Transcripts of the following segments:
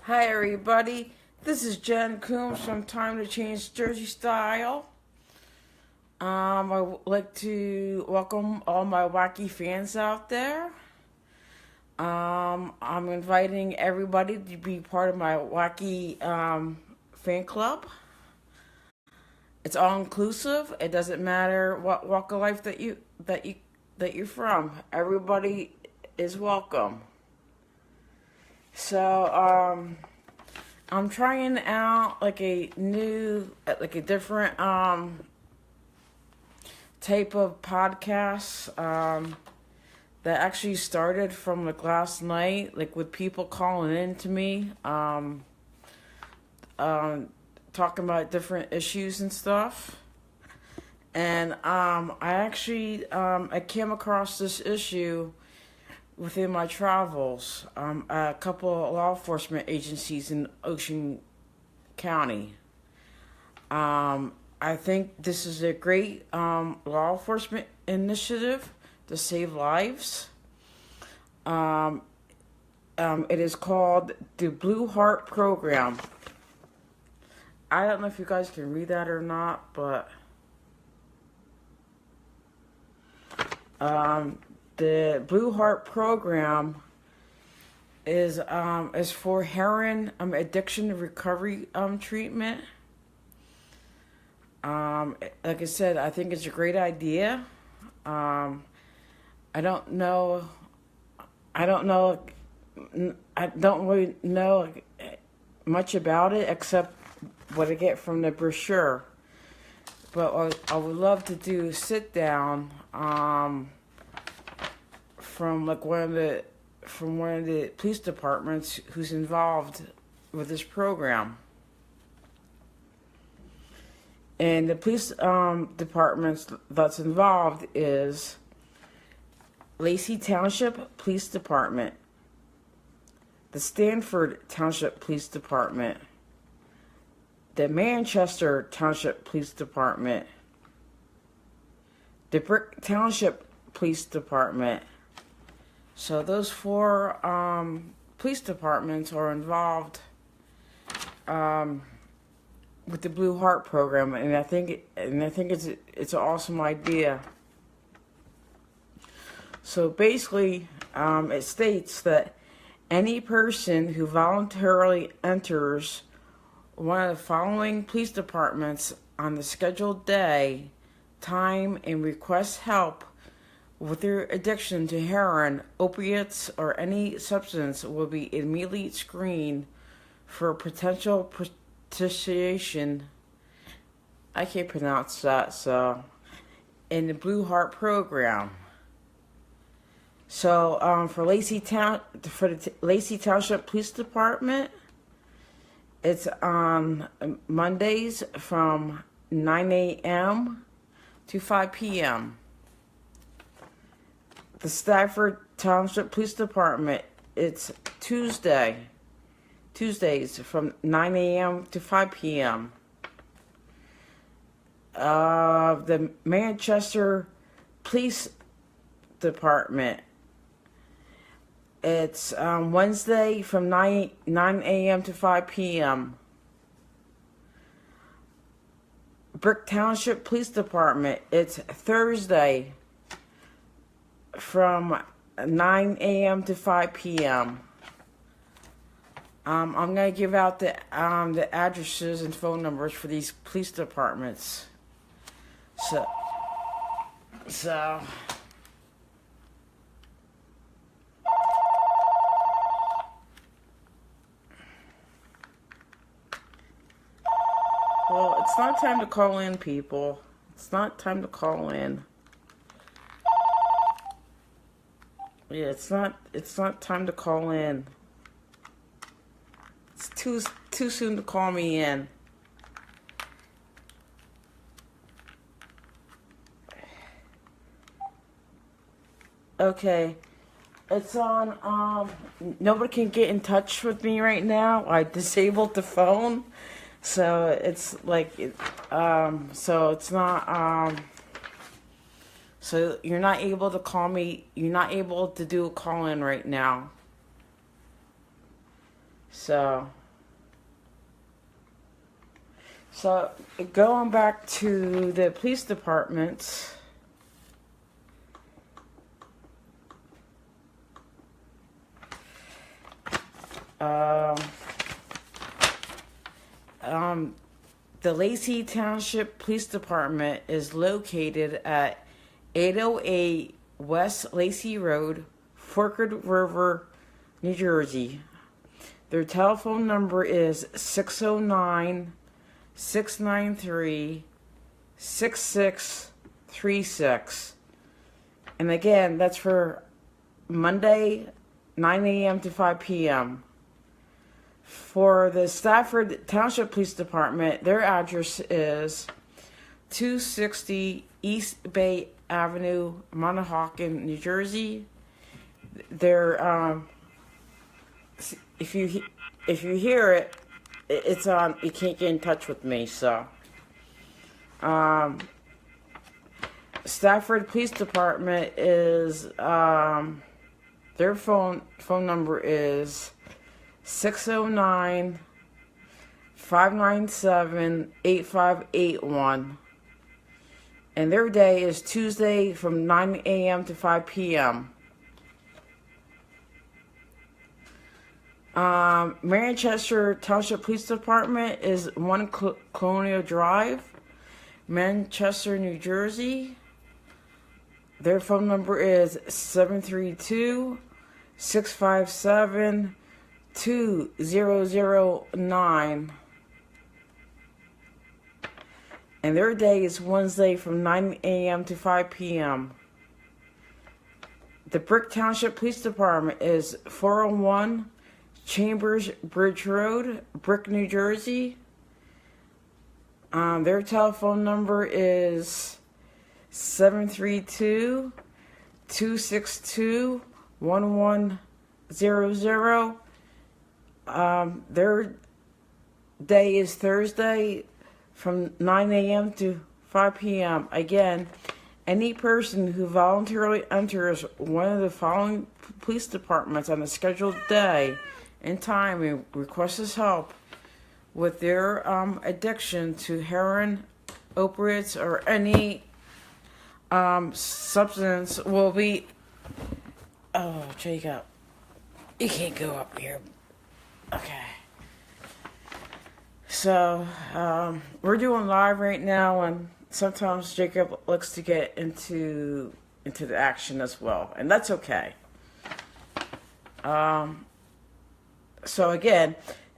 Hi everybody, this is Jen Coombs from Time to Change Jersey Style. I would like to welcome all my wacky fans out there. I'm inviting everybody to be part of my Wacky Fan Club. It's all inclusive. It doesn't matter what walk of life that you're from. Everybody is welcome. So, I'm trying out like a different type of podcast that actually started from like last night, like with people calling in to me, talking about different issues and stuff. And I came across this issue within my travels, a couple of law enforcement agencies in Ocean County. I think this is a great law enforcement initiative to save lives. It is called the Blue Heart Program. I don't know if you guys can read that or not, but the Blue Heart Program is for heroin addiction recovery treatment. Like I said, I think it's a great idea. I don't really know much about it except what I get from the brochure. But I would love to do a sit down from one of the police departments who's involved with this program. And the police departments that's involved is Lacey Township Police Department, the Stanford Township Police Department, the Manchester Township Police Department, the Brick Township Police Department. So those four police departments are involved with the Blue Heart Program, and I think it's an awesome idea. So basically, it states that any person who voluntarily enters one of the following police departments on the scheduled day, time, and requests help with their addiction to heroin, opiates, or any substance will be immediately screened for potential participation. I can't pronounce that, so in the Blue Heart Program. So for the Lacey Township Police Department, it's on Mondays from 9 a.m. to 5 p.m. The Stafford Township Police Department, it's Tuesdays from 9 a.m. to 5 p.m. The Manchester Police Department, it's Wednesday from 9 a.m. to 5 p.m. Brick Township Police Department, it's Thursday from 9 a.m. to 5 p.m. I'm going to give out the addresses and phone numbers for these police departments. So well, it's not time to call in, people. It's not time to call in. Yeah, it's not time to call in. It's too soon to call me in. Okay. It's on nobody can get in touch with me right now. I disabled the phone. So it's like so it's not so you're not able to call me, you're not able to do a call in right now. So going back to the police department, the Lacey Township Police Department is located at 808 West Lacey Road, Forked River, New Jersey. Their telephone number is 609-693-6636. And again, that's for Monday, 9 a.m. to 5 p.m. For the Stafford Township Police Department, their address is 260 East Bay Avenue, Monahawken, New Jersey. They're if you hear it, it's on. You can't get in touch with me. So, Stafford Police Department is their phone number is 609-597-8581. And their day is Tuesday from 9 a.m. to 5 p.m. Manchester Township Police Department is 1 Colonial Drive, Manchester, New Jersey. Their phone number is 732-657-2009. And their day is Wednesday from 9 a.m. to 5 p.m. The Brick Township Police Department is 401 Chambers Bridge Road, Brick, New Jersey. Their telephone number is 732-262-1100. Their day is Thursday from 9 a.m. to 5 p.m. Again, any person who voluntarily enters one of the following police departments on a scheduled day and time and requests help with their addiction to heroin, opiates, or any substance will be... Oh, Jacob, you can't go up here. Okay. So, we're doing live right now, and sometimes Jacob likes to get into the action as well, and that's okay. So again,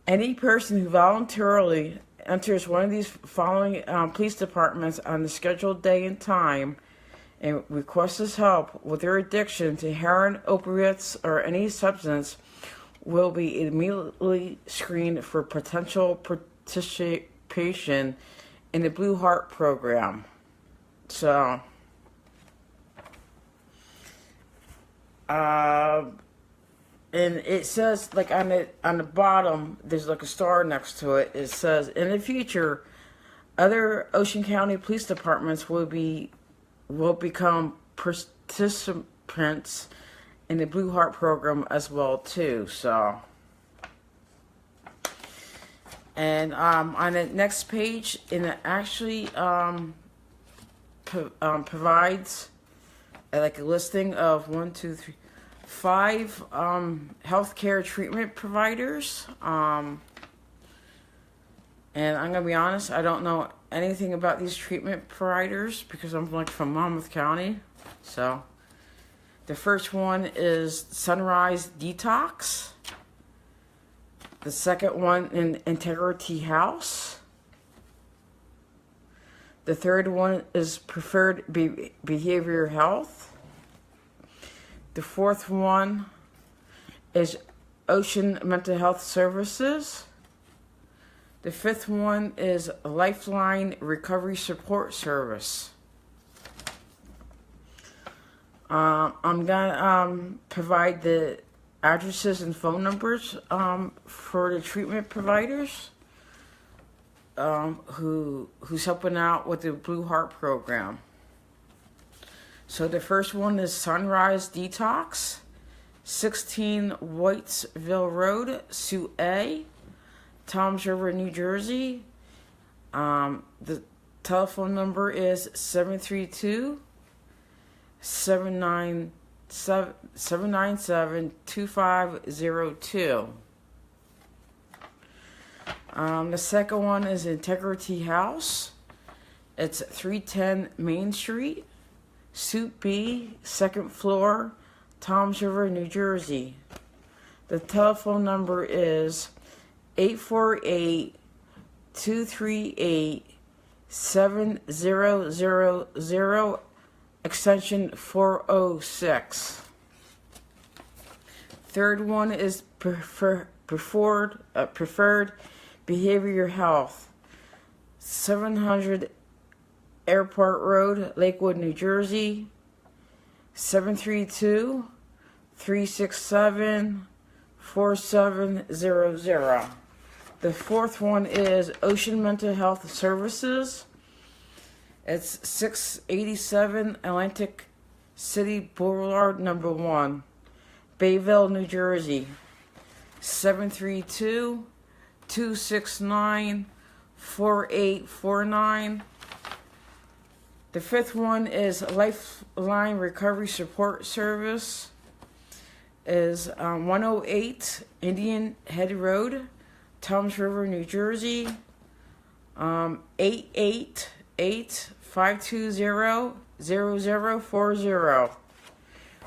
any person who voluntarily enters one of these following police departments on the scheduled day and time and requests help with their addiction to heroin, opiates, or any substance will be immediately screened for potential participation in the Blue Heart program. So, and it says, like, on the bottom, there's like a star next to it. It says, in the future, other Ocean County police departments will become participants in the Blue Heart program as well too. So, and on the next page, and it actually provides like a listing of 5 healthcare treatment providers. And I'm gonna be honest, I don't know anything about these treatment providers because I'm like from Monmouth County. So the first one is Sunrise Detox. The second one in Integrity House. The third one is Preferred Behavior Health. The fourth one is Ocean Mental Health Services. The fifth one is Lifeline Recovery Support Service. I'm going to provide the addresses and phone numbers for the treatment providers who's helping out with the Blue Heart program. So the first one is Sunrise Detox, 16 Whitesville Road, Suite A, Toms River, New Jersey. The telephone number is 732-797-2502. The second one is Integrity House. It's 310 Main Street, Suite B, second floor, Toms River, New Jersey. The telephone number is 848-238-7000, extension 406. Third one is preferred behavioral health, 700 Airport Road, Lakewood, New Jersey, 732-367-4700. The fourth one is Ocean Mental Health Services. It's 687 Atlantic City Boulevard, number 1, Bayville, New Jersey, 732-269-4849. The fifth one is Lifeline Recovery Support Service. Is 108 Indian Head Road, Toms River, New Jersey. 888-520-0040.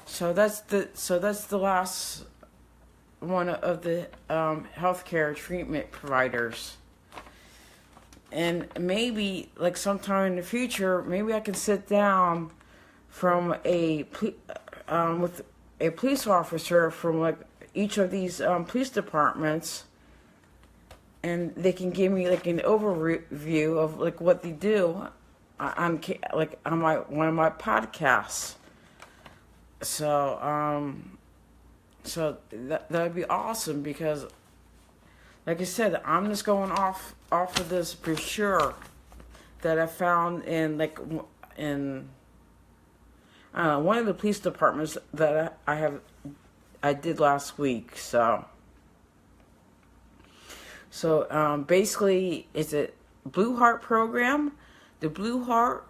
So that's the last one of the healthcare treatment providers. And maybe, like, sometime in the future, maybe I can sit down from with a police officer from, like, each of these police departments, and they can give me, like, an overview of, like, what they do on one of my podcasts. So that would be awesome, because, like I said, I'm just going off of this brochure that I found in one of the police departments that I did last week. So basically, it's a Blue Heart program. The Blue Heart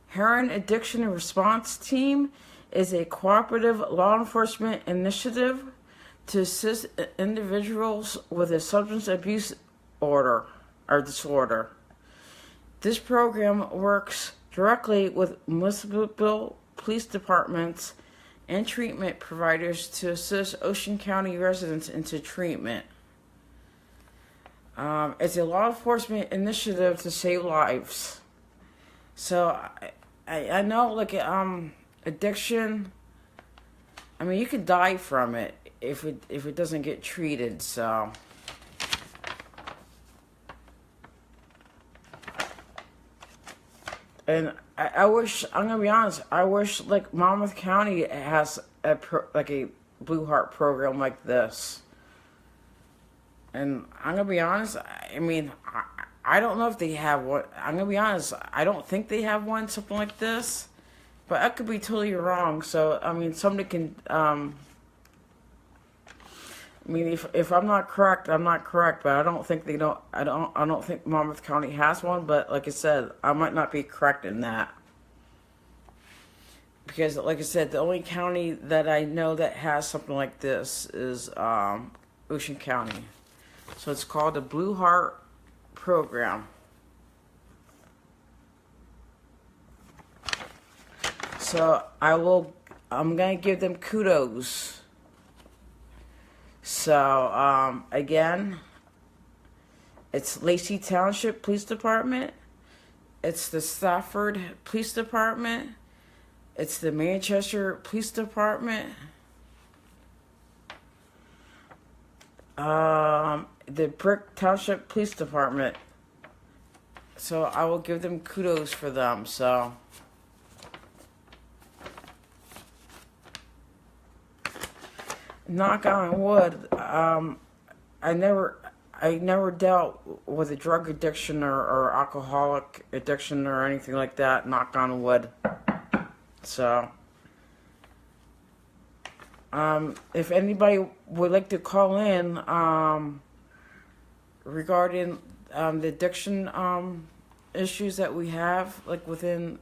Heroin Addiction and Response Team is a cooperative law enforcement initiative to assist individuals with a substance abuse disorder. This program works directly with municipal police departments and treatment providers to assist Ocean County residents into treatment. It's a law enforcement initiative to save lives. So I know, like, addiction, I mean, you could die from it if it doesn't get treated. So and I wish, I'm gonna be honest, I wish, like, Monmouth County has a Blue Heart program like this. And I'm gonna be honest, I mean, I don't know if they have one. I'm gonna be honest, I don't think they have something like this, but I could be totally wrong. So I mean, somebody can. I mean, if I'm not correct, I'm not correct. But I don't think they don't. I don't think Monmouth County has one. But like I said, I might not be correct in that, because like I said, the only county that I know that has something like this is Ocean County. So it's called the Blue Heart program. So I'm gonna give them kudos. So again, it's Lacey Township Police Department, it's the Stafford Police Department, it's the Manchester Police Department, the Brick Township Police Department. So I will give them kudos for them. So knock on wood, I never dealt with a drug addiction or alcoholic addiction or anything like that. Knock on wood. So If anybody would like to call in regarding the addiction issues that we have, like within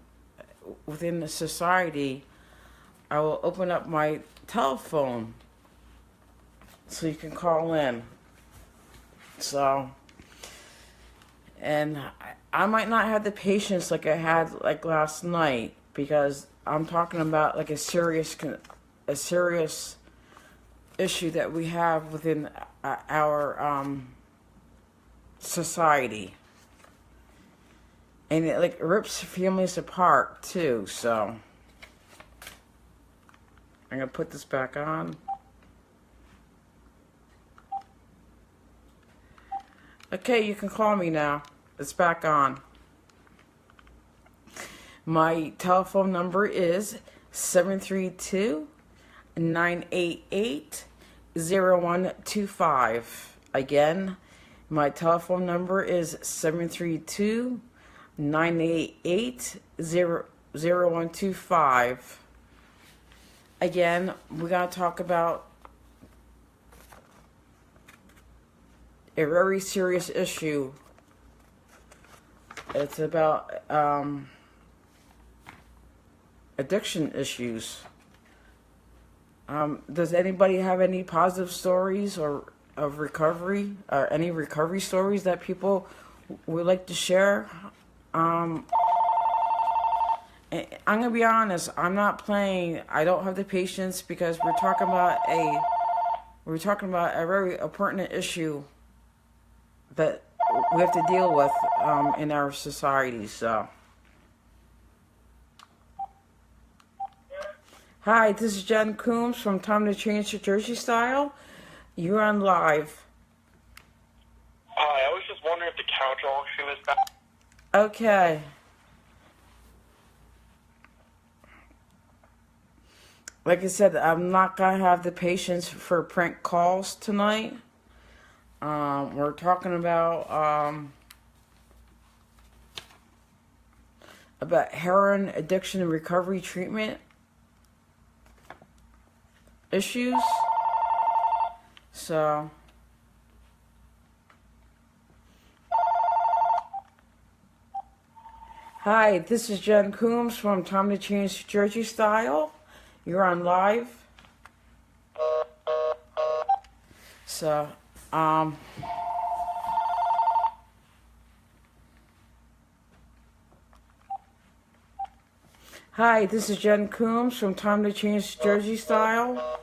the society, I will open up my telephone so you can call in. So, and I might not have the patience like I had like last night, because I'm talking about like a serious issue that we have within our society, and it like rips families apart too. So I'm gonna put this back on. Okay, you can call me now. It's back on. My telephone number is 732-988-0125. Again, my telephone number is 732-988-0125. Again, we're going to talk about a very serious issue. It's about addiction issues. Does anybody have any positive stories or of recovery, or any recovery stories that people would like to share? And I'm gonna be honest, I'm not playing. I don't have the patience, because we're talking about a very pertinent issue that we have to deal with in our society. So, hi, this is Jen Coombs from Time to Change to Jersey Style. You're on live. Hi, I was just wondering if the couch auction is back. Okay. Like I said, I'm not gonna have the patience for prank calls tonight. We're talking about heroin addiction and recovery treatment issues. So, hi, this is Jen Coombs from Time to Change to Jersey Style. You're on live. So, hi, this is Jen Coombs from Time to Change to Jersey Style.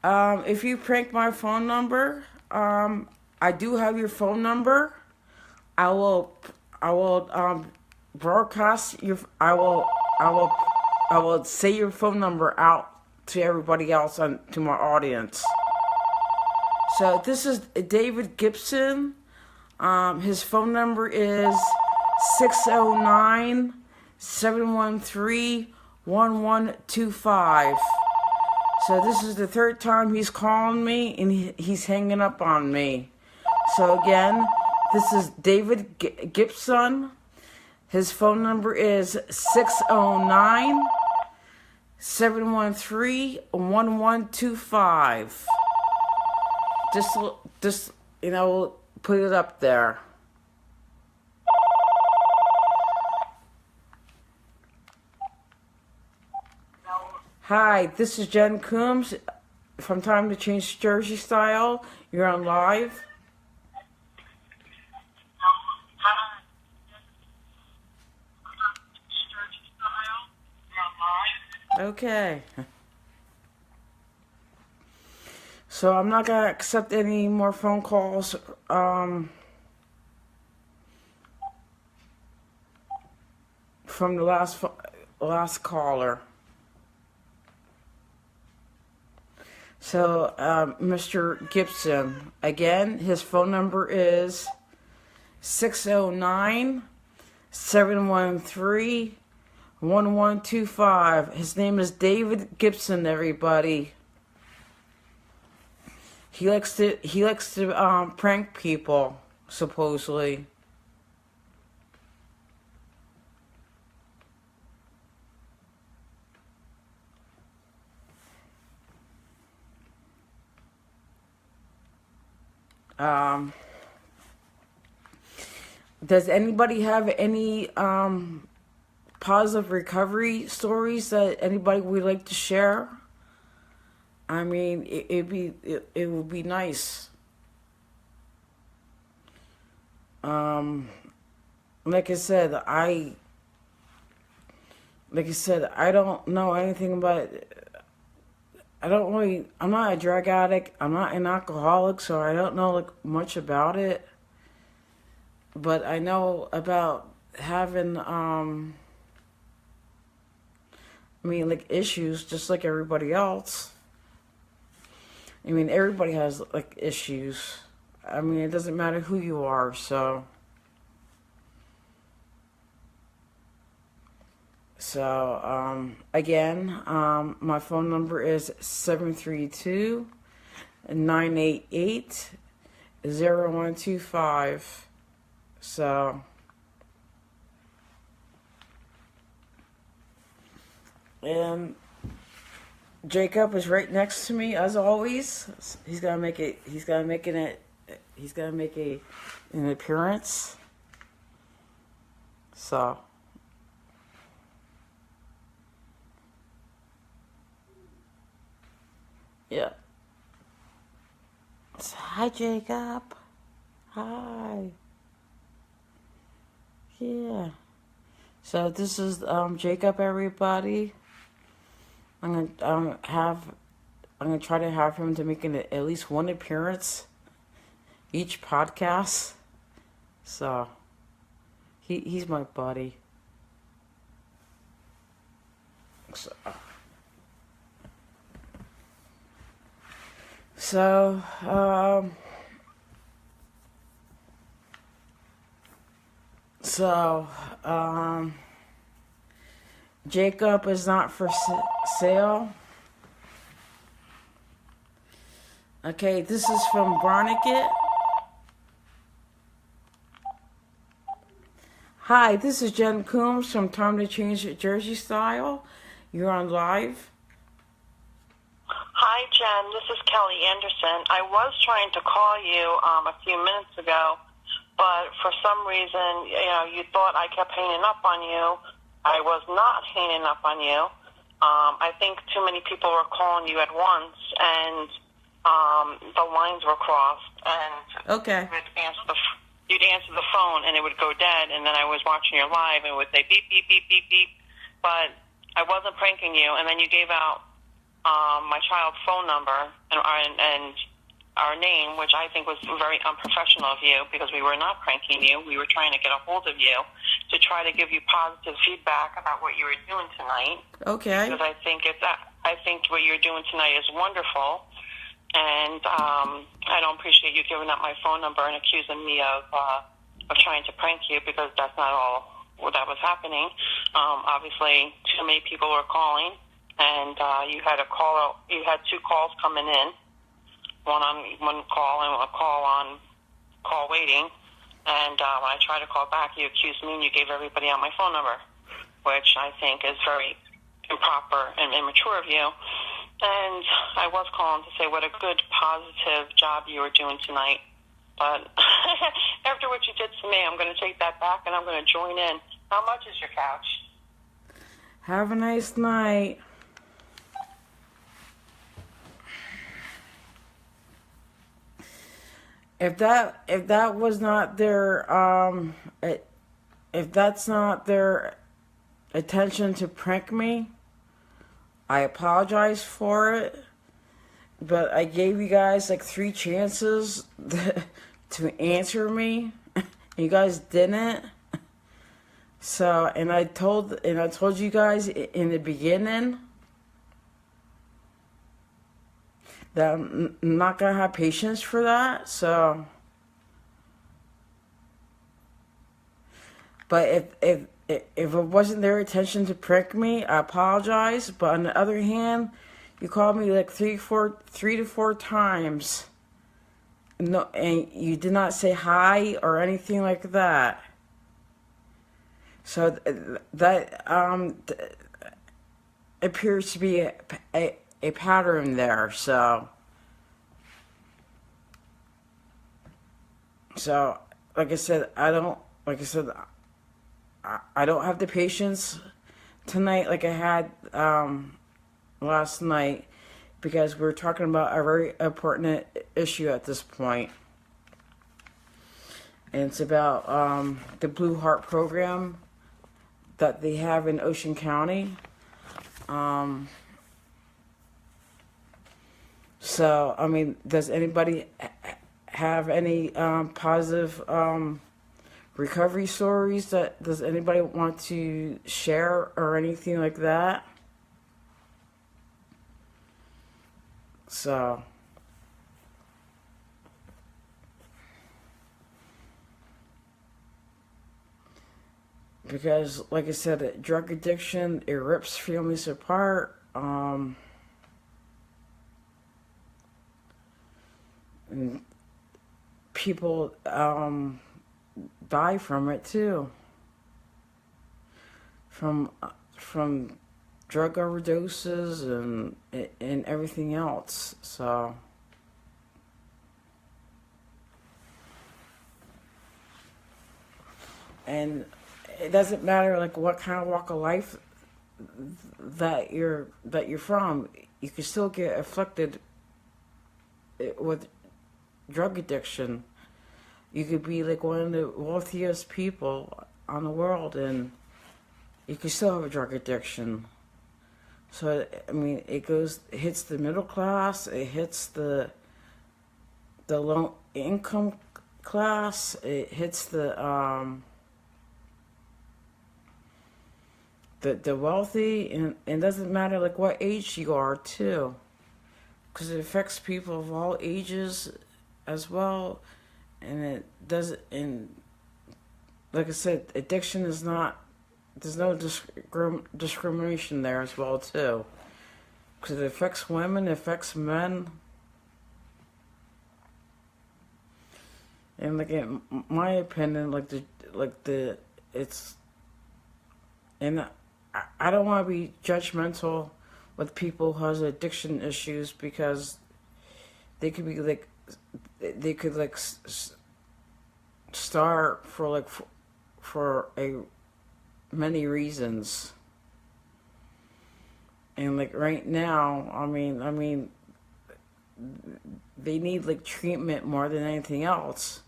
If you prank my phone number, I do have your phone number. I will broadcast your. I will say your phone number out to everybody else, to my audience. So this is David Gibson. His phone number is 609-713-1125. So this is the third time he's calling me, and he's hanging up on me. So again, this is David Gibson. His phone number is 609-713-1125. Just we'll put it up there. Hi, this is Jen Coombs from Time to Change to Jersey Style. You're on live. Okay. So I'm not gonna accept any more phone calls. From the last caller. So, Mr. Gibson, again, his phone number is 609-713-1125. His name is David Gibson, everybody. He likes to prank people, supposedly. Um, does anybody have any positive recovery stories that anybody would like to share? I mean, it would be nice. Like I said, I don't know anything about. I'm not a drug addict. I'm not an alcoholic, so I don't know much about it. But I know about having issues just like everybody else. I mean, everybody has issues. I mean, it doesn't matter who you are, so. So, again, my phone number is 732-988-0125. So, and Jacob is right next to me as always. He's gonna make an appearance. So. Yeah. So, hi, Jacob. Hi. Yeah. So this is Jacob, everybody. I'm gonna try to have him to make at least one appearance each podcast. So he's my buddy. So, Jacob is not for sale. Okay, this is from Barnegat. Hi, this is Jen Coombs from Time to Change Jersey Style. You're on live. Hi, Jen. This is Kelly Anderson. I was trying to call you a few minutes ago, but for some reason, you thought I kept hanging up on you. I was not hanging up on you. I think too many people were calling you at once, and the lines were crossed. And okay, you'd answer the phone, and it would go dead. And then I was watching your live, and it would say beep beep beep beep beep. But I wasn't pranking you, and then you gave out my child's phone number and our name, which I think was very unprofessional of you, because we were not pranking you. We were trying to get a hold of you to try to give you positive feedback about what you were doing tonight. Okay. Because I think what you're doing tonight is wonderful, and I don't appreciate you giving up my phone number and accusing me of trying to prank you, because that's not all that was happening. Obviously, too many people were calling. And you had two calls coming in, one call and a call on call waiting. And when I tried to call back, you accused me and you gave everybody out my phone number, which I think is very improper and immature of you. And I was calling to say what a good, positive job you were doing tonight. But after what you did to me, I'm going to take that back and I'm going to join in. How much is your couch? Have a nice night. If that was not their if that's not their intention to prank me, I apologize for it. But I gave you guys 3 chances to answer me, and you guys didn't. So, and I told you guys in the beginning that I'm not going to have patience for that, so. But if it wasn't their intention to prick me, I apologize. But on the other hand, you called me 3 to 4 times. No, and you did not say hi or anything like that. So that appears to be a pattern there, so. So, like I said, I don't have the patience tonight like I had last night, because we're talking about a very important issue at this point. And it's about the Blue Heart program that they have in Ocean County. So, I mean, does anybody have any positive recovery stories? Does anybody want to share or anything like that? So, because, like I said, drug addiction, it rips families apart. And people die from it too. From drug overdoses and everything else. So, and it doesn't matter like what kind of walk of life that you're from. You can still get afflicted with drug addiction. You could be like one of the wealthiest people on the world, and you could still have a drug addiction. So, I mean, it hits the middle class, it hits the low income class, it hits the wealthy, and it doesn't matter like what age you are too, because it affects people of all ages as well. And it doesn't, and like I said, addiction is not, there's no discrimination there as well too, because it affects women, it affects men. And like in my opinion, it's, and I don't want to be judgmental with people who has addiction issues, because they could be like, they could like start for many reasons. And like right now, I mean they need like treatment more than anything else.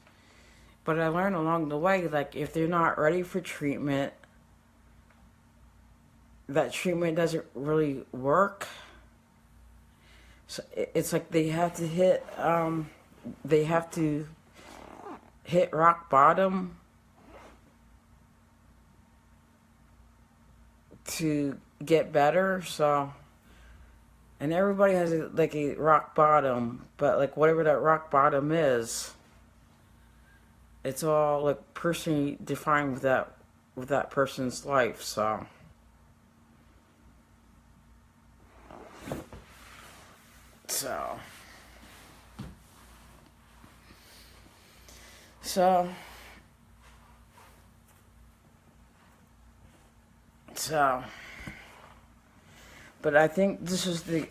But I learned along the way, like if they're not ready for treatment, that treatment doesn't really work. So it's like they have to hit rock bottom to get better. So, and everybody has a rock bottom, but like whatever that rock bottom is, it's all like personally defined with that person's life. So. But I think this is the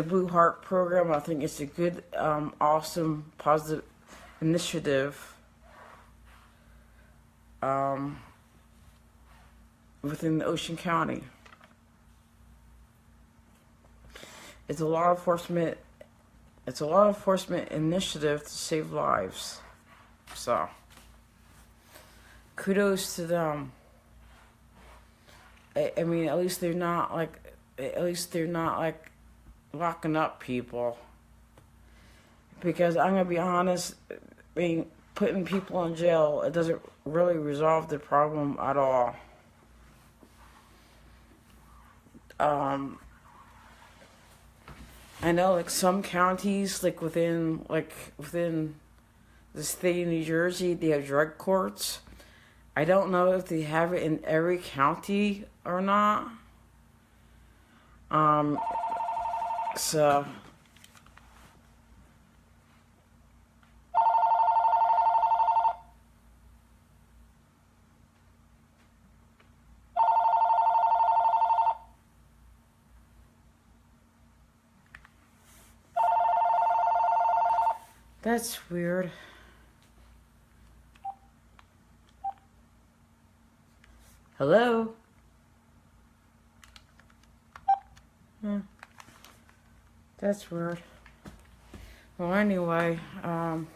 Blue Heart program. I think it's a good, awesome, positive initiative within Ocean County. It's a law enforcement initiative to save lives. So, kudos to them. I mean, at least they're not like locking up people. Because I'm gonna be honest, putting people in jail, it doesn't really resolve the problem at all. I know like some counties, like within the state of New Jersey, they have drug courts. I don't know if they have it in every county or not. So that's weird. Hello? That's weird. Well, anyway, I'm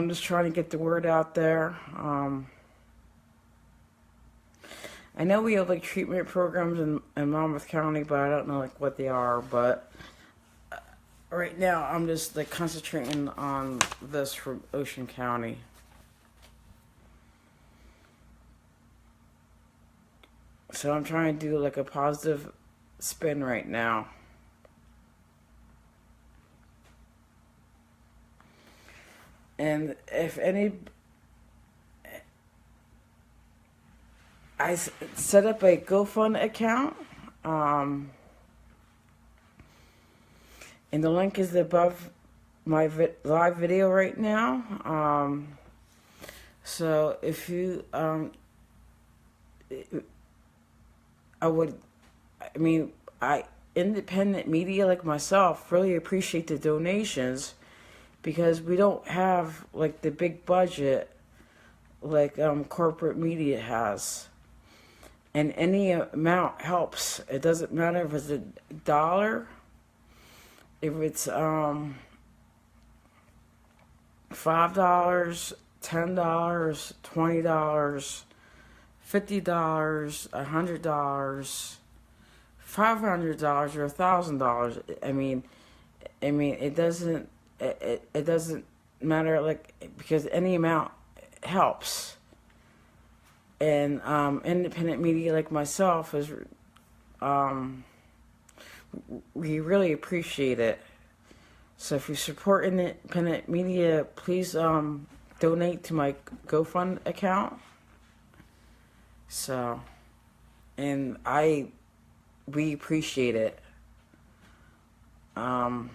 just trying to get the word out there. I know we have like treatment programs in Monmouth County, but I don't know like what they are. But right now, I'm just like concentrating on this from Ocean County. So I'm trying to do like a positive spin right now. And if any, I set up a GoFund account, and the link is above my live video right now. So if you, independent media like myself really appreciate the donations, because we don't have like the big budget like corporate media has. And any amount helps. It doesn't matter if it's $1, if it's $5, $10, $20, $50, $100, $500, or $1,000. It doesn't matter, like, because any amount helps. And independent media like myself is, we really appreciate it. So if you support independent media, please donate to my GoFund account. So, and we appreciate it. I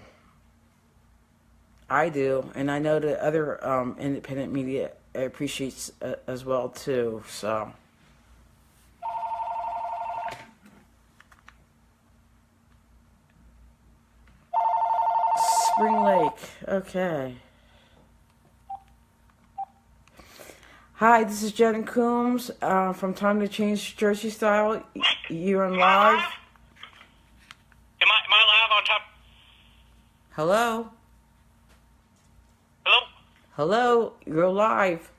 do, and I know that other independent media appreciates as well too. So, Spring Lake, okay. Hi, this is Jen Coombs from Time to Change Jersey Style. You're on live. Am I live on top? Hello? Hello? Hello, you're live.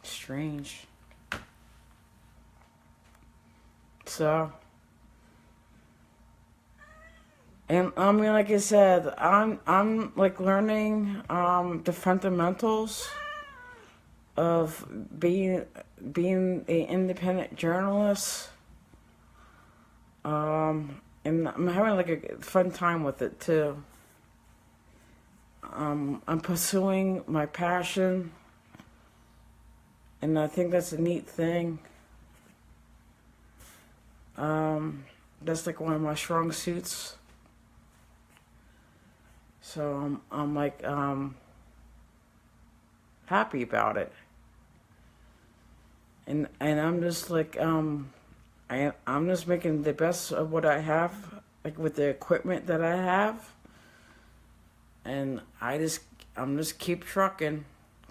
Strange. So, and like I said, I'm like learning the fundamentals of being an independent journalist. And I'm having like a fun time with it too. I'm pursuing my passion, and I think that's a neat thing. That's like one of my strong suits. So I'm like happy about it, and I'm just like I'm just making the best of what I have, like with the equipment that I have, and I'm just keep trucking,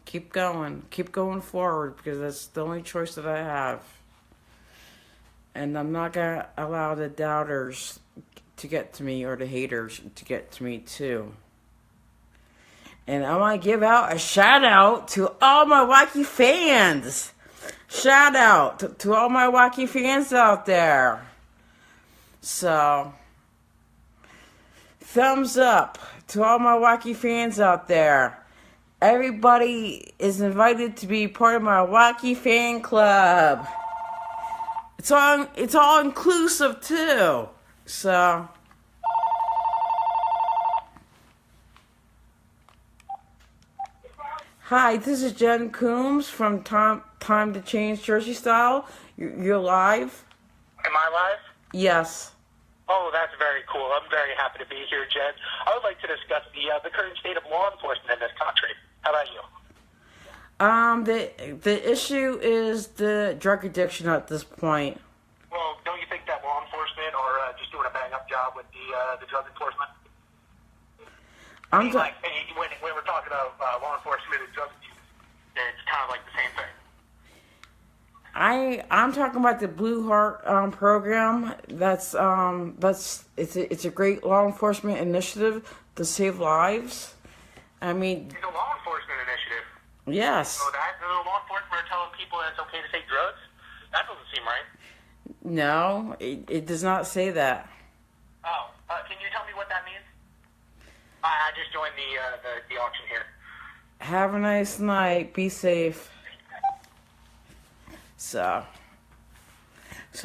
keep going forward, because that's the only choice that I have. And I'm not gonna allow the doubters to get to me, or the haters to get to me too. And I want to give out a shout out to all my Wacky fans. Shout out to all my Wacky fans out there. So, thumbs up to all my Wacky fans out there. Everybody is invited to be part of my Wacky Fan Club. It's all inclusive too. So, hi, this is Jen Coombs from Time to Change Jersey Style. You're live? Am I live? Yes. Oh, that's very cool. I'm very happy to be here, Jen. I would like to discuss the current state of law enforcement in this country. How about you? The issue is the drug addiction at this point. Well, don't you think that law enforcement drug enforcement? I'm Like, when we're talking about law enforcement and drug abuse, it's kind of like the same thing. I'm talking about the Blue Heart program. It's a great law enforcement initiative to save lives. I mean, It's a law enforcement initiative. yes. So that the law enforcement are telling people that it's okay to take drugs? That doesn't seem right. No, it does not say that. Oh, can you tell me what that means? I just joined the auction here. Have a nice night. Be safe. So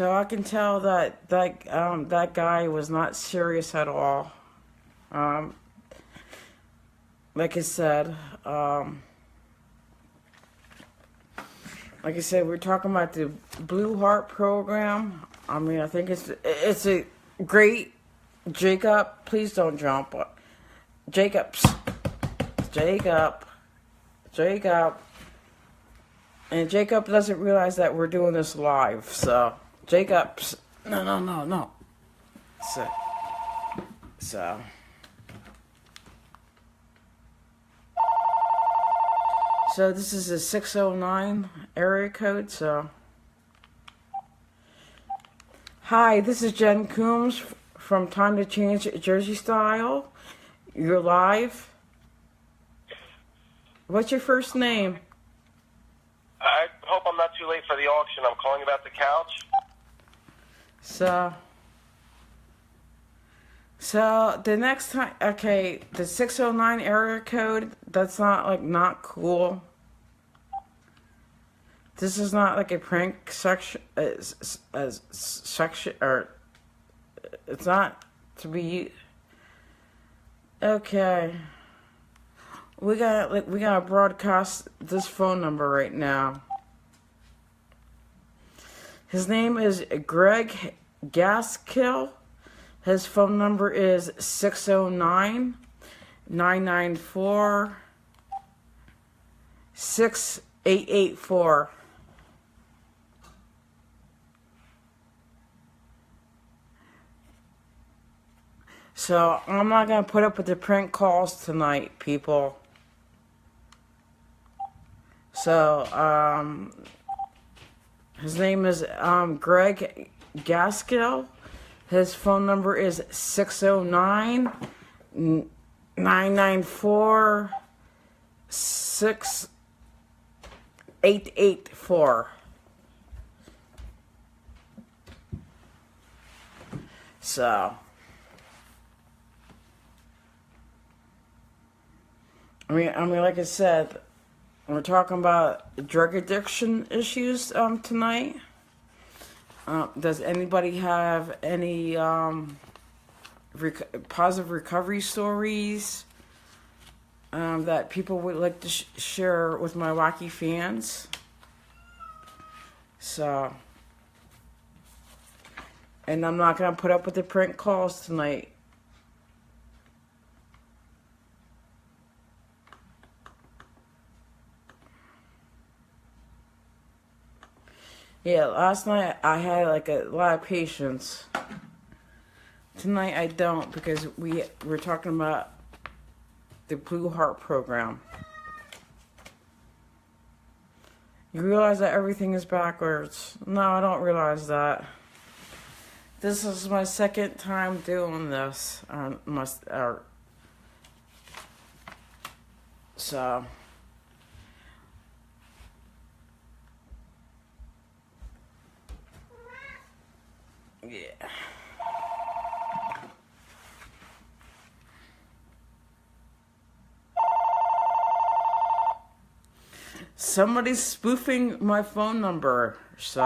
I can tell that guy was not serious at all. Like I said, we're talking about the Blue Heart program. I mean, I think it's a great. Jacob, please don't jump. Jacob. And Jacob doesn't realize that we're doing this live. So, Jacob's no. So. So this is a 609 area code, so. Hi, this is Jen Coombs from Time to Change Jersey Style. You're live. What's your first name? I hope I'm not too late for the auction. I'm calling about the couch. So the next time, okay, the 609 area code, that's not cool. This is not like a prank section, or it's not to be. Okay, we gotta broadcast this phone number right now. His name is Greg Gaskill. His phone number is 609-994-6884. So I'm not going to put up with the prank calls tonight, people. So, his name is Greg Gaskill. His phone number is 609-994-6884. So, I mean, like I said, we're talking about drug addiction issues tonight. Does anybody have any positive recovery stories that people would like to share with my Wacky fans? So, and I'm not going to put up with the prank calls tonight. Yeah, last night I had like a lot of patience. Tonight I don't, because we're talking about the Blue Heart program. You realize that everything is backwards? No, I don't realize that. This is my second time doing this. So. Yeah. Somebody's spoofing my phone number, so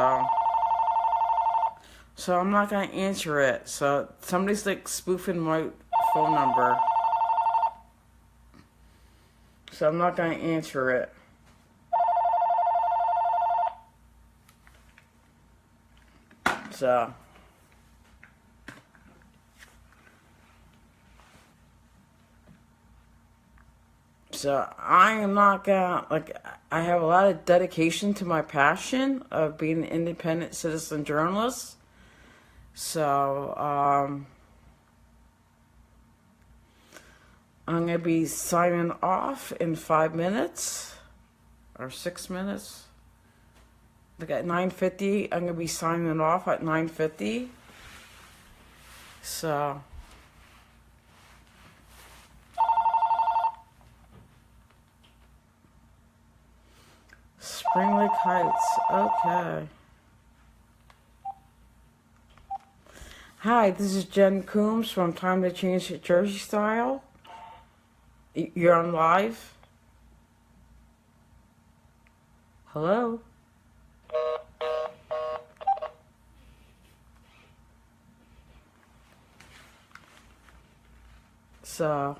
I'm not gonna answer it. So somebody's like spoofing my phone number, so I'm not gonna answer it. So I am not gonna, I have a lot of dedication to my passion of being an independent citizen journalist. So, I'm going to be signing off in 5 minutes or 6 minutes. Like at 9:50, I'm going to be signing off at 9:50. So, Spring Lake Heights, okay. Hi, this is Jen Coombs from Time to Change Jersey Style. You're on live. Hello? So,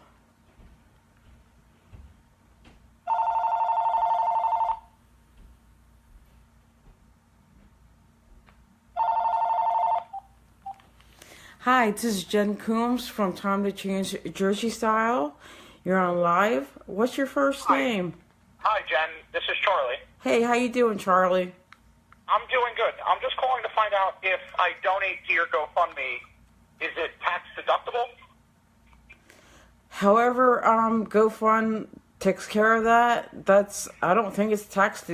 hi, this is Jen Coombs from Time to Change Jersey Style. You're on live. What's your first name? Hi, Jen. This is Charlie. Hey, how you doing, Charlie? I'm doing good. I'm just calling to find out if I donate to your GoFundMe, is it tax deductible? However, GoFund takes care of that. I don't think it's tax.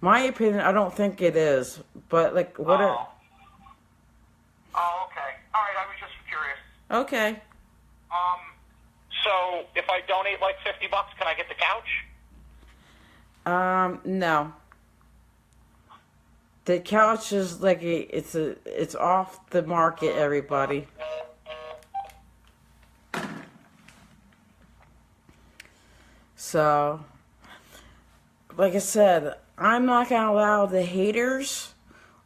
My opinion, I don't think it is. But like, what? Oh, okay. All right. I was just curious. Okay. So if I donate like $50, can I get the couch? No. The couch is like it's off the market, everybody. So, like I said, I'm not going to allow the haters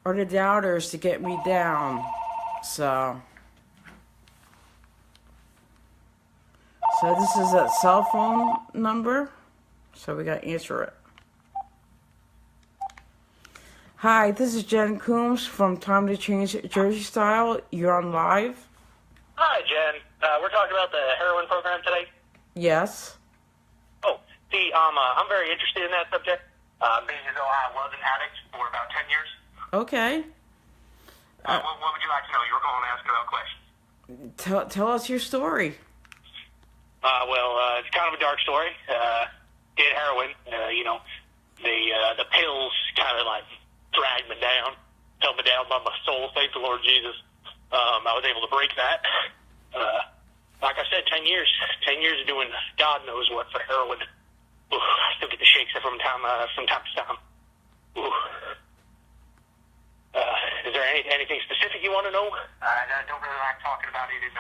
or the doubters to get me down. So this is a cell phone number. So we got to answer it. Hi, this is Jen Coombs from Time to Change Jersey Style. You're on live. Hi, Jen. We're talking about the heroin program today. Yes. Oh, see, I'm very interested in that subject. Being as though I was an addict for about 10 years. Okay. What would you like to know? You were calling to ask about questions. Tell us your story. It's kind of a dark story. Did heroin. The pills kind of like dragged me down, held me down by my soul. Thank the Lord Jesus. I was able to break that. Like I said, 10 years. 10 years of doing God knows what for heroin. Ooh, I still get the shakes from time to time. Ooh. Is there anything specific you want to know? I don't really like talking about it in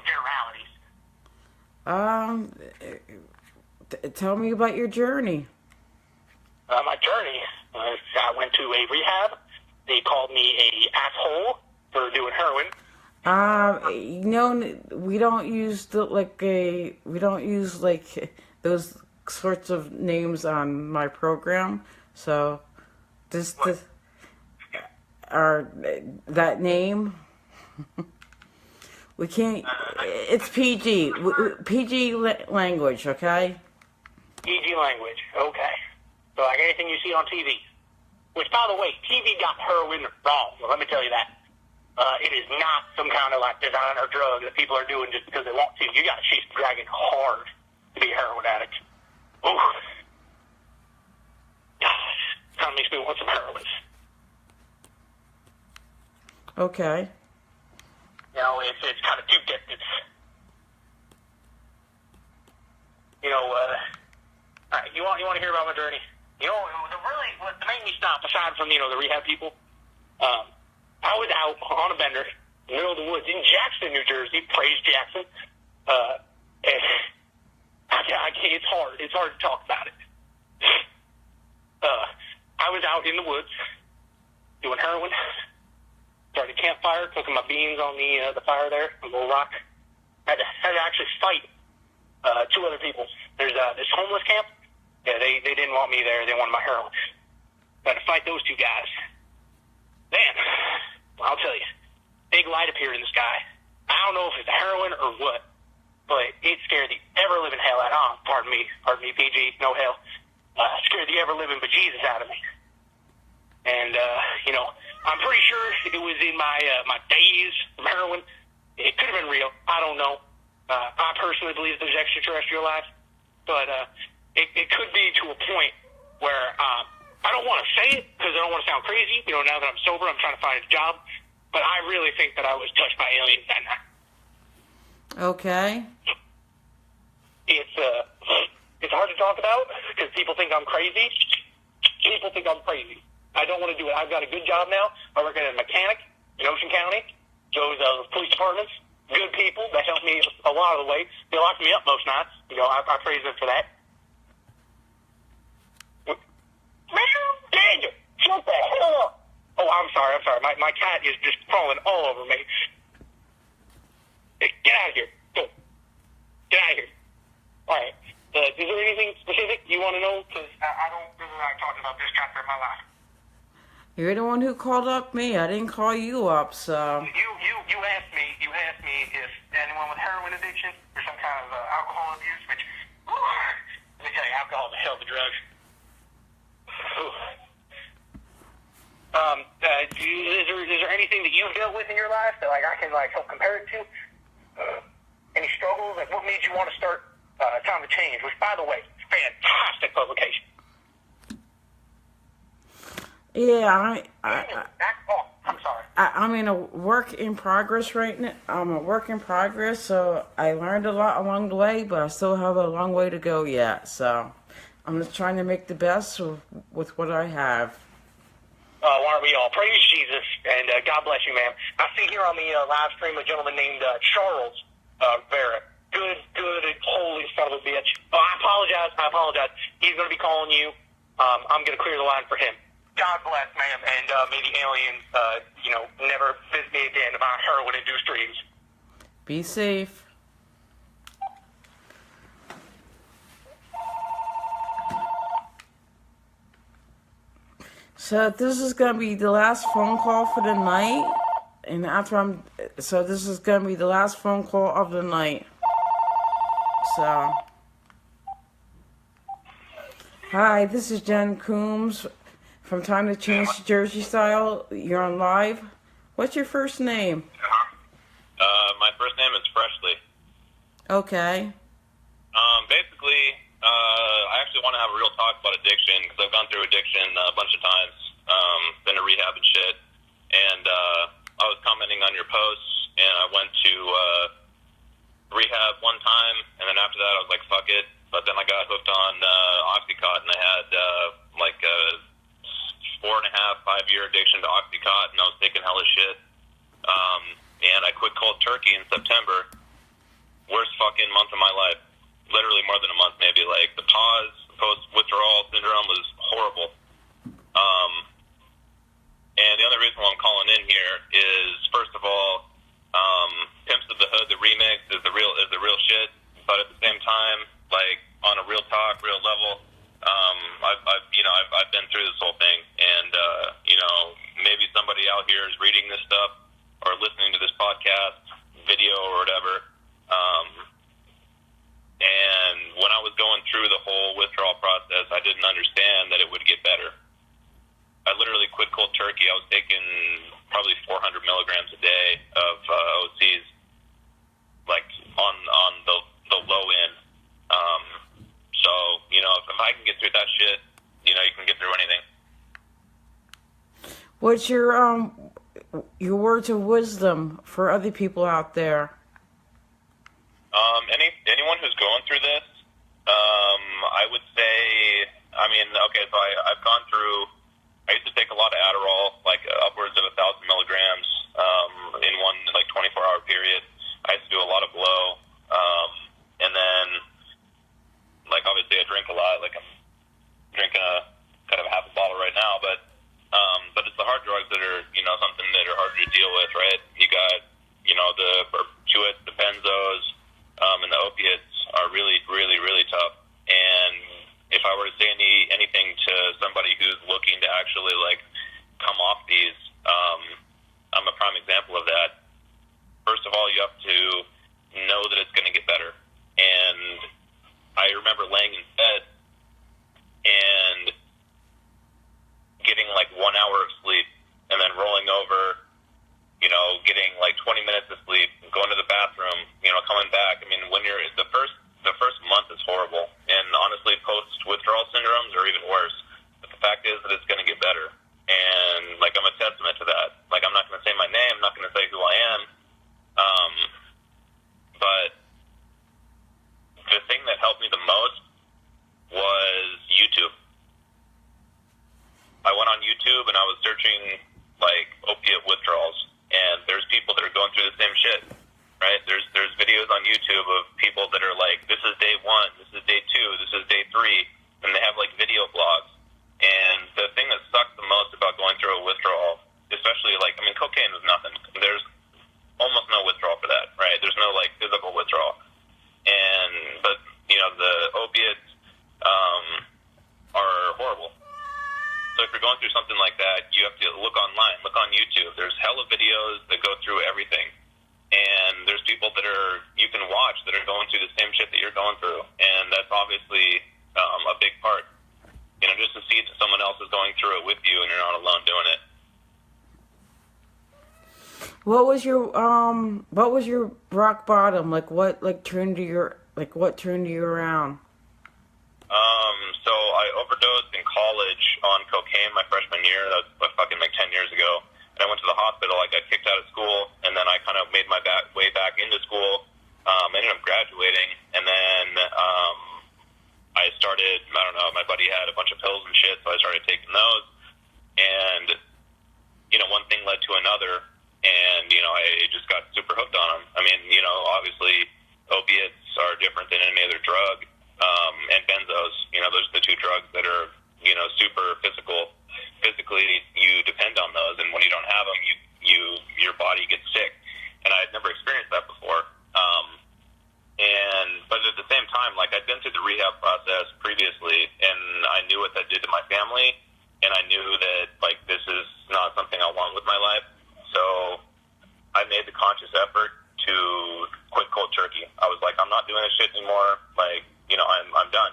generalities. Tell me about your journey. My journey. I went to a rehab. They called me a asshole for doing heroin. We don't use those sorts of names on my program. So that name we can't. It's PG. PG language, okay? PG language, okay. So like anything you see on TV. Which, by the way, TV got heroin wrong. Well, let me tell you that. It is not some kind of like designer drug that people are doing just because they want to. You got to chase the dragon hard to be a heroin addict. Ooh. Gosh, kind of makes me want some heroin. Okay. It's kind of too gifted. All right, you want to hear about my journey? What made me stop, aside from, the rehab people, I was out on a bender in the middle of the woods in Jackson, New Jersey. Praise Jackson. And it's hard. It's hard to talk about it. I was out in the woods doing heroin. Started a campfire, cooking my beans on the fire there, a little rock. Had to actually fight two other people. There's this homeless camp. Yeah, they didn't want me there. They wanted my heroin. Had to fight those two guys. Man, I'll tell you, big light appeared in the sky. I don't know if it's heroin or what, but it scared the ever-living hell out of me. Pardon me, PG, no hell. Scared the ever-living bejesus out of me. And, I'm pretty sure it was in my days from heroin. It could have been real. I don't know. I personally believe there's extraterrestrial life, but it could be to a point where I don't want to say it because I don't want to sound crazy. You know, now that I'm sober, I'm trying to find a job, but I really think that I was touched by aliens that night. Okay. It's hard to talk about because people think I'm crazy. People think I'm crazy. I don't want to do it. I've got a good job now. I work as a mechanic in Ocean County. Those police departments, good people that help me a lot of the way. They lock me up most nights. You know, I praise them for that. Daniel, shut the hell up. Oh, I'm sorry. My cat is just crawling all over me. Hey, get out of here. Go. Get out of here. All right. Is there anything specific you want to know? Because I don't really like talking about this chapter of my life. You're the one who called up me. I didn't call you up, so. You asked me. You asked me if anyone with heroin addiction or some kind of alcohol abuse. Which, let me tell you, alcohol is a hell of a drug. Is there anything that you've dealt with in your life that I can help compare it to? Any struggles? What made you want to start Time to Change? Which, by the way, fantastic publication. Yeah, I'm sorry. I'm in a work in progress right now. I'm a work in progress, so I learned a lot along the way, but I still have a long way to go yet. So I'm just trying to make the best with what I have. Aren't we all? Praise Jesus, and God bless you, ma'am. I see here on the live stream a gentleman named Charles Vera. Good, holy son of a bitch. Oh, I apologize. He's going to be calling you. I'm going to clear the line for him. God bless, ma'am, and may the aliens, never visit me again about heroin-induced dreams. Be safe. So this is going to be the last phone call for the night. And this is going to be the last phone call of the night. So. Hi, this is Jen Coombs from Time to Change Jersey Style. You're on live. What's your first name? My first name is Freshly. Okay. Basically, I actually want to have a real talk about addiction because I've gone through addiction a bunch of times, been to rehab and shit, and I was commenting on your posts, and I went to rehab one time, and then after that I was like, fuck it, but then I got hooked on Oxycontin, and I had like a 4.5-5 year addiction to Oxycontin, and I was taking hella shit, and I quit cold turkey in September. Worst fucking month of my life. Literally more than a month, maybe. Like, the post-withdrawal syndrome was horrible. And the other reason why I'm calling in here is, first of all, Pimps of the Hood, the remix, is the real shit. But at the same time, like, on a real talk, real level, I've been through this whole thing. And, maybe somebody out here is reading this stuff or listening to this podcast, video, or whatever. And when I was going through the whole withdrawal process, I didn't understand that it would get better. I literally quit cold turkey. I was taking probably 400 milligrams a day of OCs, like on the low end. So, if I can get through that shit, you can get through anything. What's your words of wisdom for other people out there? Anyone who's going through this, I would say, so I've gone through, I used to take a lot of Adderall, like upwards of 1,000 milligrams in one 24-hour period. I used to do a lot of blow, and then, obviously I drink a lot, I'm drinking kind of a half a bottle right now, but it's the hard drugs that are, something that are harder to deal with, right? You got, the barbiturates, the benzos, and the opiates are really, really, really tough. And if I were to say anything to somebody who's looking to actually come off these, I'm a prime example of that. First of all, you have to know that it's going to get better. And I remember laying in bed and getting 1 hour of sleep, and then rolling over, getting 20 minutes minutes of sleep, going to the bathroom, coming back. I mean, when you're the first month is horrible, and honestly, post-withdrawal syndromes are even worse. But the fact is that it's going to get better, and like I'm a testament to that. Like I'm not going to say my name, I'm not going to say who I am, but the thing that helped me the most was YouTube. I went on YouTube and I was searching like opiate withdrawals, and there's people that are going through the same shit, right? There's videos on YouTube of people that are like, this is day 1, this is day 2, this is day 3, and they have like video blogs. And the thing that sucks the most about going through a withdrawal, especially like, I mean, cocaine was nothing. There's almost no withdrawal for that, right? There's no like physical withdrawal. But the opiates are horrible. So if you're going through something like that, you have to look online, look on YouTube. There's hella videos that go through everything. And there's people that you can watch that are going through the same shit that you're going through. And that's obviously a big part. Just to see that someone else is going through it with you and you're not alone doing it. What was your rock bottom? Like what turned you around? So I overdosed in college on cocaine my freshman year. That was fucking like 10 years ago. And I went to the hospital. I got kicked out of school, and then I kind of made my way back into school. Ended up graduating, and then I started, I don't know, my buddy had a bunch of pills and shit, so I started taking those. And, one thing led to another, and, I just got super hooked on them. I mean, obviously opiates are different than any other drug. And benzos, those are the 2 drugs that are, super physical. Physically, you depend on those, and when you don't have them, your body gets sick. And I had never experienced that before. But at the same time, like I'd been through the rehab process previously, and I knew what that did to my family, and I knew that like this is not something I want with my life. So I made the conscious effort to quit cold turkey. I was like, I'm not doing this shit anymore. Like, I'm done.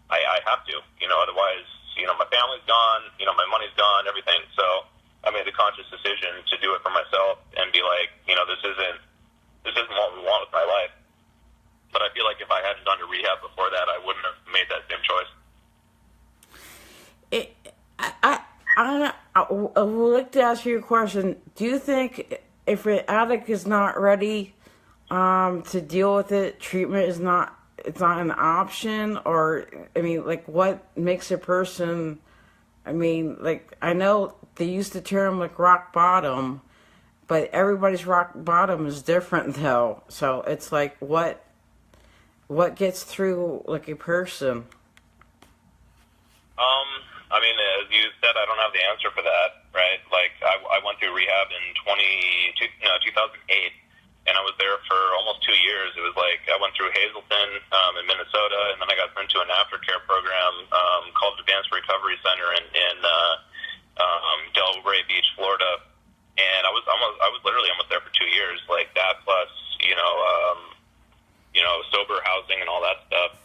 I have to, otherwise, my family's gone, my money's gone, everything. So I made the conscious decision to do it for myself and be like, this isn't what we want with my life. But I feel like if I hadn't gone to rehab before that, I wouldn't have made that same choice. I would like to ask you a question. Do you think if an addict is not ready to deal with it, treatment is not an option? Or, I mean, like, what makes a person, I mean, like, I know they use the term, like, rock bottom, but everybody's rock bottom is different, though. So it's like, what gets through, like, a person? I mean, as you said, I don't have the answer for that, right? Like, I went through rehab in 2008, and I was there for almost 2 years. It was like I went through Hazleton in Minnesota, and then I got sent to an aftercare program called Advanced Recovery Center in Delray Beach, Florida. And I was literally almost there for 2 years, like that plus sober housing and all that stuff.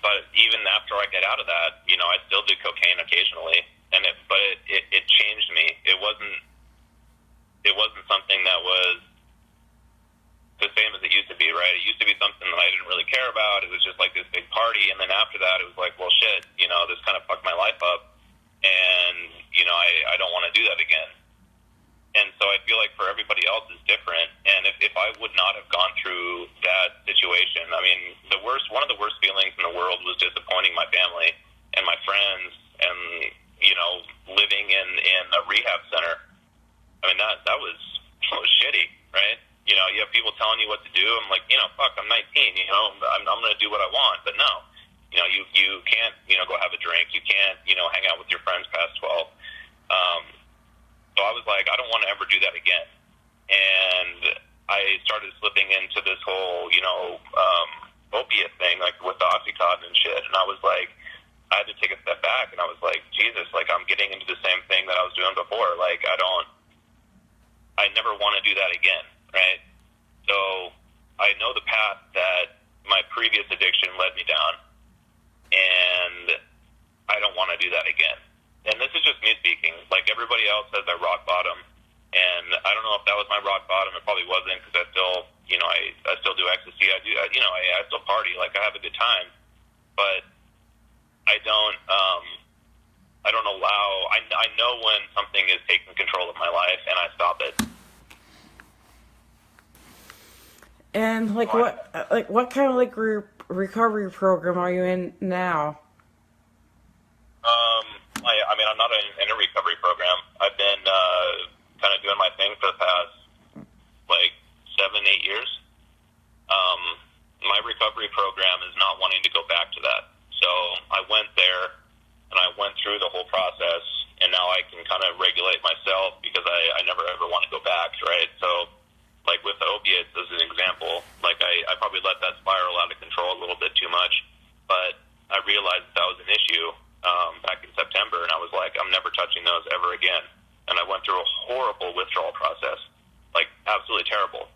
But even after I get out of that, I still do cocaine occasionally, and it changed me. It wasn't something that was the same as it used to be, right? It used to be something that I didn't really care about. It was just like this big party, and then after that, it was like, well, shit, this kind of fucked my life up, and I don't want to do that again. And so I feel like for everybody else is different. And if I would not have gone through that situation, I mean, one of the worst feelings in the world was disappointing my family and my friends and, living in a rehab center. I mean, that was shitty, right? You have people telling you what to do. I'm like, fuck, I'm 19, I'm going to do what I want. But no, you can't, go have a drink. You can't, hang out with your friends past 12. So I was like, I don't want to ever do that again. And I started slipping into this whole, opiate thing, like with the Oxycontin and shit. And I was like, I had to take a step back, and I was like, Jesus, like I'm getting into the same thing that I was doing before. Like I never want to do that again, right? So I know the path that my previous addiction led me down, and I don't want to do that again. And this is just me speaking. Like everybody else has their rock bottom. And I don't know if that was my rock bottom. It probably wasn't, because I still, I still do ecstasy. I do, I still party. Like, I have a good time, but I don't allow. I know when something is taking control of my life, and I stop it. And what kind of recovery program are you in now? I mean, I'm not in a recovery program. I've been kind of doing my thing for the past 7-8 years. My recovery program is not wanting to go back to that. So I went there and I went through the whole process, and now I can kind of regulate myself, because I never ever want to go back, right? So, like with the opiates as an example, I probably let that spiral out of control a little bit too much, but I realized that was an issue back in September, and I was like, I'm never touching those ever again. And I went through a horrible withdrawal process, absolutely terrible,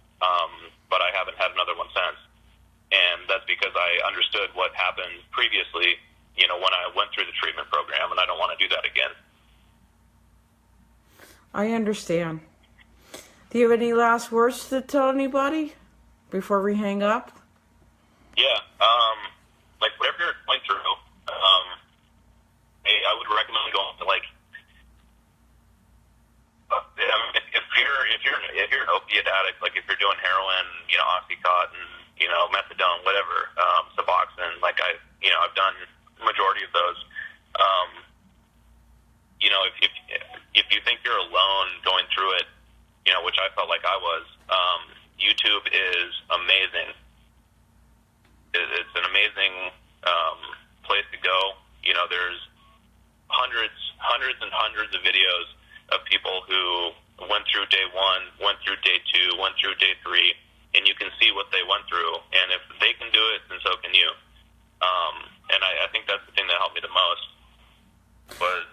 but I haven't had another one since. And that's because I understood what happened previously, when I went through the treatment program, and I don't want to do that again. I understand. Do you have any last words to tell anybody before we hang up? Yeah, whatever you're going through, I would recommend going to if you're an opiate addict, if you're doing heroin, Oxycontin, methadone, whatever, Suboxone, I've done the majority of those. If you think you're alone going through it, which I felt like I was, YouTube is amazing. It's an amazing place to go. There's hundreds and hundreds of videos of people who went through day 1, went through day 2, went through day 3, and you can see what they went through. And if they can do it, then so can you. And I think that's the thing that helped me the most, was,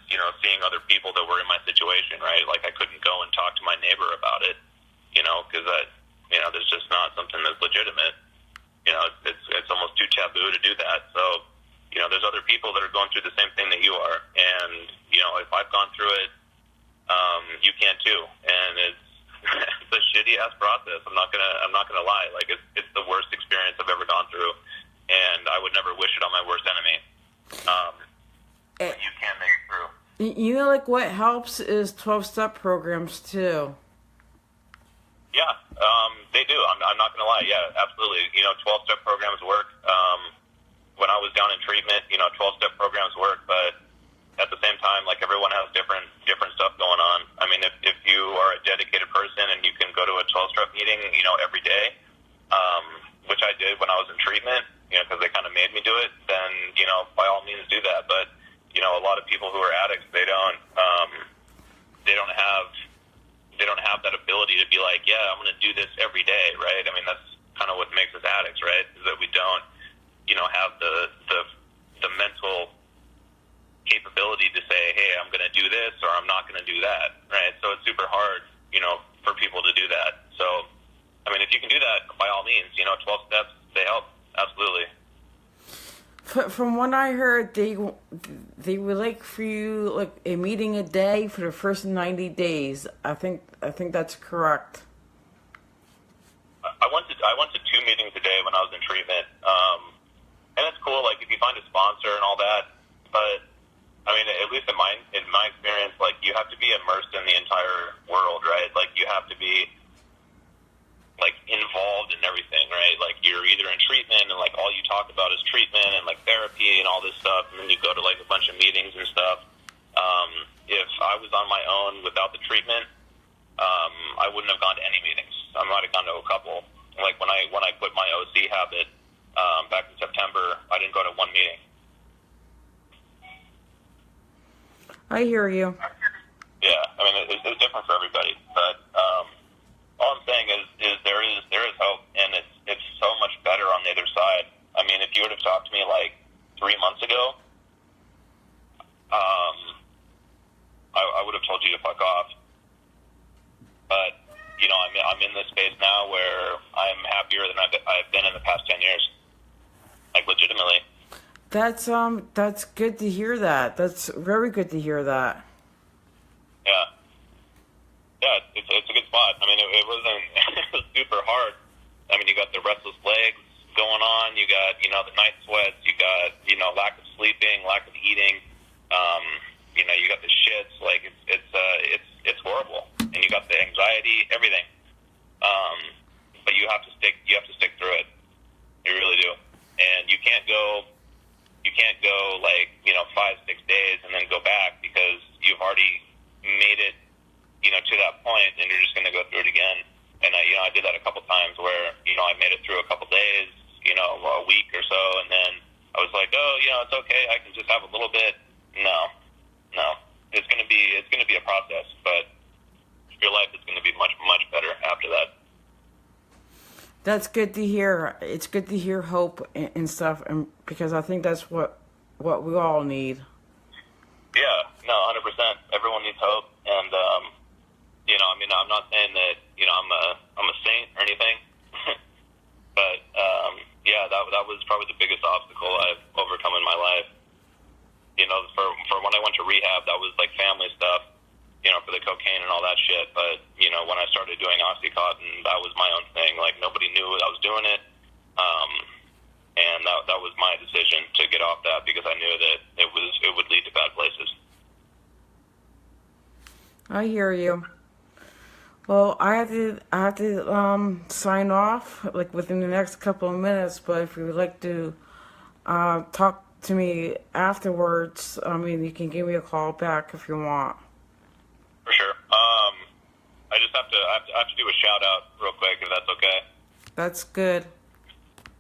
seeing other people that were in my situation, right? I couldn't go and talk to my neighbor about it, because there's just not something that's legitimate. It's almost too taboo to do that. So, there's other people that are going through the same thing that you are. And, if I've gone through it, you can too. And it's a shitty ass process. I'm not gonna lie. It's the worst experience I've ever gone through, and I would never wish it on my worst enemy. But you can make it through. What helps is 12-step programs too. Yeah, they do. I'm not gonna lie. Yeah, absolutely. 12-step programs work. When I was down in treatment, 12-step programs work, but at the same time, everyone has different stuff going on. I mean, if you are a dedicated person and you can go to a 12-step meeting, every day, which I did when I was in treatment, because they kind of made me do it, then, by all means do that. But, a lot of people who are addicts, they don't have that ability to be like, yeah, I'm going to do this every day, right? I mean, that's kind of what makes us addicts, right? Is that we don't, have the mental capability to say, hey, I'm going to do this or I'm not going to do that, right? So it's super hard, for people to do that. So, I mean, if you can do that, by all means, 12 steps, they help. Absolutely. From what I heard, they would like for you a meeting a day for the first 90 days. I think that's correct. I went to 2 meetings a day when I was in treatment, and it's cool. If you find a sponsor and all that, but I mean, at least in my experience, you have to be immersed in the entire world, right? You have to be involved in everything, right? You're either in treatment and all you talk about is treatment and therapy and all this stuff, and then you go to a bunch of meetings and stuff. If I was on my own without the treatment, I wouldn't have gone to any meetings. I might have gone to a couple. When I quit my OC habit back in September, I didn't go to one meeting. I hear you. Yeah, I mean, it's different for everybody, but all I'm saying is there is hope, and it's so much better on the other side. I mean, if you would have talked to me 3 months ago, I would have told you to fuck off. But I'm in this space now where I'm happier than I've been in the past 10 years, legitimately. That's good to hear that. That's very good to hear that. Yeah. Yeah, it's a good spot. I mean, it wasn't it was super hard. I mean, you got the restless legs going on. You got, the night sweats. You got, lack of sleeping, lack of eating. You got the shits. Like it's horrible. And you got the anxiety, everything. But you have to stick through it. You really do. And you can't go like, 5-6 days and then go back because you've already made it, to that point, and you're just going to go through it again. And I did that a couple times where, I made it through a couple days, a week or so, and then I was like, oh, it's okay, I can just have a little bit. No. It's going to be a process, but your life is going to be much, much better after that. That's good to hear. It's good to hear hope and stuff, and because I think that's what we all need. Yeah, no, 100%. Everyone needs hope, and I'm not saying that I'm a saint or anything, but that was probably the biggest obstacle I've overcome in my life. For when I went to rehab, that was like family stuff, for the cocaine and all that shit. But when I started doing OxyContin, that was my own thing. Like nobody knew I was doing it, and that was my decision to get off that because I knew that it would lead to bad places. I hear you. Well, I have to sign off like within the next couple of minutes. But if you would like to talk to me afterwards, you can give me a call back if you want. For sure. I just have to do a shout out real quick if that's okay. That's good.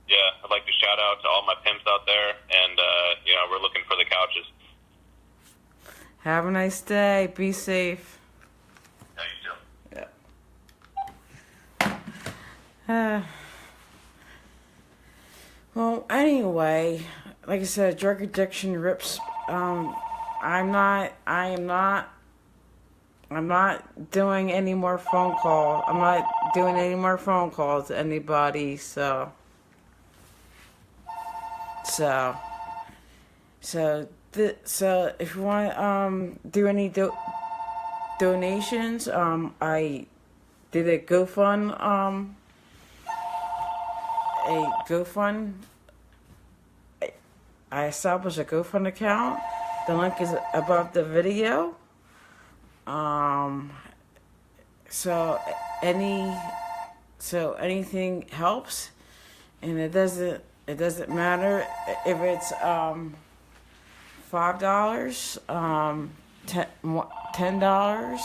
Yeah, I'd like to shout out to all my pimps out there, and we're looking for the couches. Have a nice day. Be safe. Yeah, you too. Well, anyway, like I said, drug addiction rips. I'm not doing any more phone calls. I'm not doing any more phone calls to anybody. So if you want to do any donations, I did a GoFund. I established a GoFund account. The link is above the video. So anything helps, and it doesn't matter if it's $5, $10,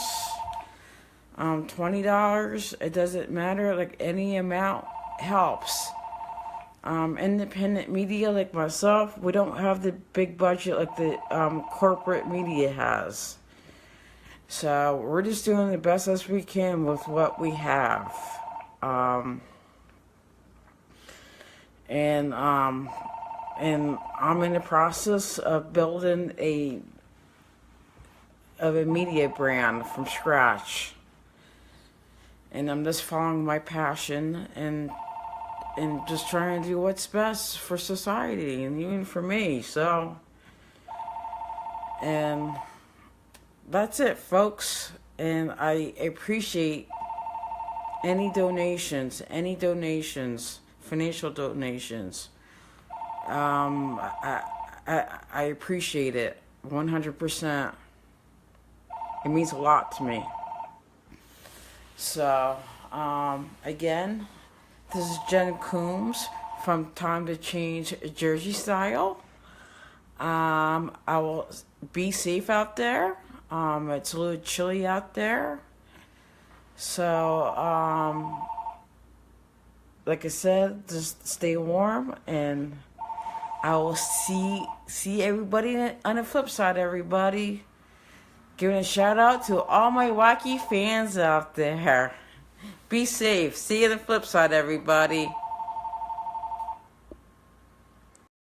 $20. It doesn't matter. Like any amount helps. Independent media like myself, we don't have the big budget like the corporate media has. So we're just doing the best as we can with what we have. And I'm in the process of building a media brand from scratch. And I'm just following my passion and just trying to do what's best for society and even for me. So, and that's it, folks. And I appreciate any donations, financial donations. I appreciate it 100%. It means a lot to me. So, again, this is Jen Coombs from Time to Change Jersey Style. I will be safe out there. It's a little chilly out there. So, like I said, just stay warm, and I will see everybody on the flip side, everybody. Giving a shout out to all my wacky fans out there. Be safe. See you on the flip side, everybody.